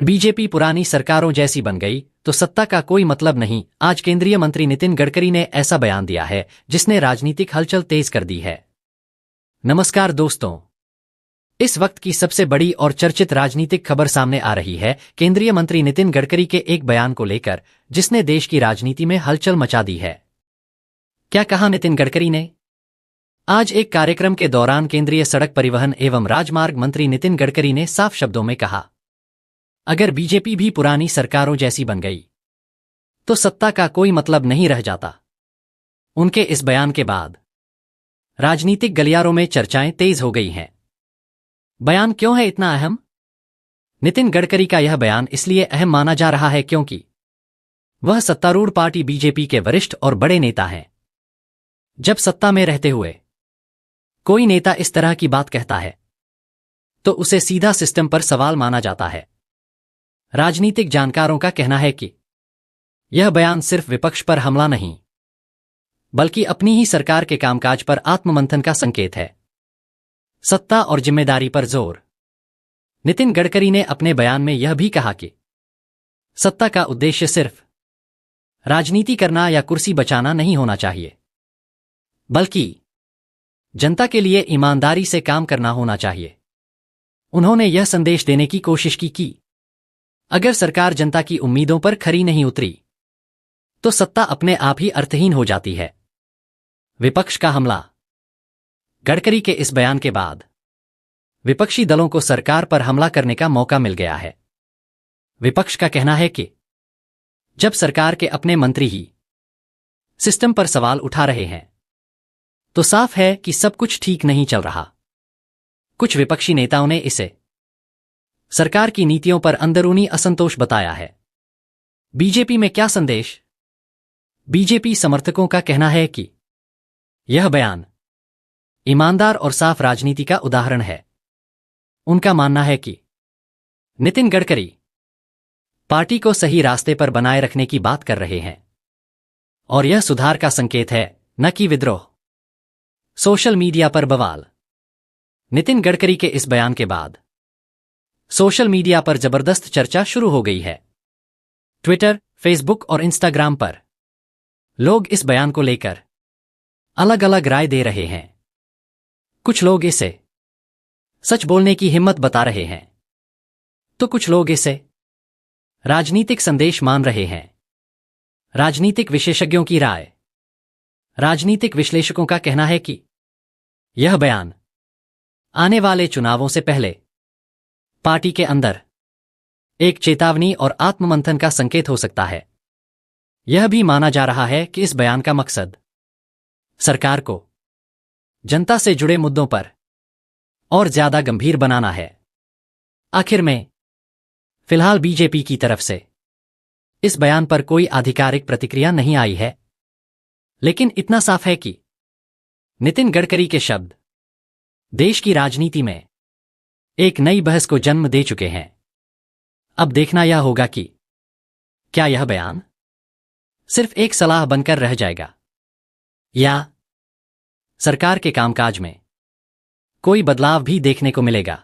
BJP पुरानी सरकारों जैसी बन गई तो सत्ता का कोई मतलब नहीं। आज केंद्रीय मंत्री नितिन गडकरी ने ऐसा बयान दिया है जिसने राजनीतिक हलचल तेज कर दी है। नमस्कार दोस्तों, इस वक्त की सबसे बड़ी और चर्चित राजनीतिक खबर सामने आ रही है केंद्रीय मंत्री नितिन गडकरी के एक बयान को लेकर, जिसने देश की राजनीति में हलचल मचा दी है। क्या कहा नितिन गडकरी ने? आज एक कार्यक्रम के दौरान केंद्रीय सड़क परिवहन एवं राजमार्ग मंत्री नितिन गडकरी ने साफ शब्दों में कहा, अगर बीजेपी भी पुरानी सरकारों जैसी बन गई तो सत्ता का कोई मतलब नहीं रह जाता। उनके इस बयान के बाद राजनीतिक गलियारों में चर्चाएं तेज हो गई हैं। बयान क्यों है इतना अहम? नितिन गडकरी का यह बयान इसलिए अहम माना जा रहा है क्योंकि वह सत्तारूढ़ पार्टी बीजेपी के वरिष्ठ और बड़े नेता हैं। जब सत्ता में रहते हुए कोई नेता इस तरह की बात कहता है तो उसे सीधा सिस्टम पर सवाल माना जाता है। राजनीतिक जानकारों का कहना है कि यह बयान सिर्फ विपक्ष पर हमला नहीं, बल्कि अपनी ही सरकार के कामकाज पर आत्ममंथन का संकेत है। सत्ता और जिम्मेदारी पर जोर। नितिन गडकरी ने अपने बयान में यह भी कहा कि सत्ता का उद्देश्य सिर्फ राजनीति करना या कुर्सी बचाना नहीं होना चाहिए, बल्कि जनता के लिए ईमानदारी से काम करना होना चाहिए। उन्होंने यह संदेश देने की कोशिश की कि अगर सरकार जनता की उम्मीदों पर खरी नहीं उतरी तो सत्ता अपने आप ही अर्थहीन हो जाती है। विपक्ष का हमला। गडकरी के इस बयान के बाद विपक्षी दलों को सरकार पर हमला करने का मौका मिल गया है। विपक्ष का कहना है कि जब सरकार के अपने मंत्री ही सिस्टम पर सवाल उठा रहे हैं तो साफ है कि सब कुछ ठीक नहीं चल रहा। कुछ विपक्षी नेताओं ने इसे सरकार की नीतियों पर अंदरूनी असंतोष बताया है। बीजेपी में क्या संदेश? बीजेपी समर्थकों का कहना है कि यह बयान ईमानदार और साफ राजनीति का उदाहरण है। उनका मानना है कि नितिन गडकरी पार्टी को सही रास्ते पर बनाए रखने की बात कर रहे हैं और यह सुधार का संकेत है, न कि विद्रोह। सोशल मीडिया पर बवाल। नितिन गडकरी के इस बयान के बाद सोशल मीडिया पर जबरदस्त चर्चा शुरू हो गई है। ट्विटर, फेसबुक और इंस्टाग्राम पर लोग इस बयान को लेकर अलग अलग राय दे रहे हैं। कुछ लोग इसे सच बोलने की हिम्मत बता रहे हैं तो कुछ लोग इसे राजनीतिक संदेश मान रहे हैं। राजनीतिक विशेषज्ञों की राय। राजनीतिक विश्लेषकों का कहना है कि यह बयान आने वाले चुनावों से पहले पार्टी के अंदर एक चेतावनी और आत्ममंथन का संकेत हो सकता है। यह भी माना जा रहा है कि इस बयान का मकसद सरकार को जनता से जुड़े मुद्दों पर और ज्यादा गंभीर बनाना है। आखिर में फिलहाल बीजेपी की तरफ से इस बयान पर कोई आधिकारिक प्रतिक्रिया नहीं आई है, लेकिन इतना साफ है कि नितिन गडकरी के शब्द देश की राजनीति में एक नई बहस को जन्म दे चुके हैं। अब देखना यह होगा कि क्या यह बयान सिर्फ एक सलाह बनकर रह जाएगा या सरकार के कामकाज में कोई बदलाव भी देखने को मिलेगा।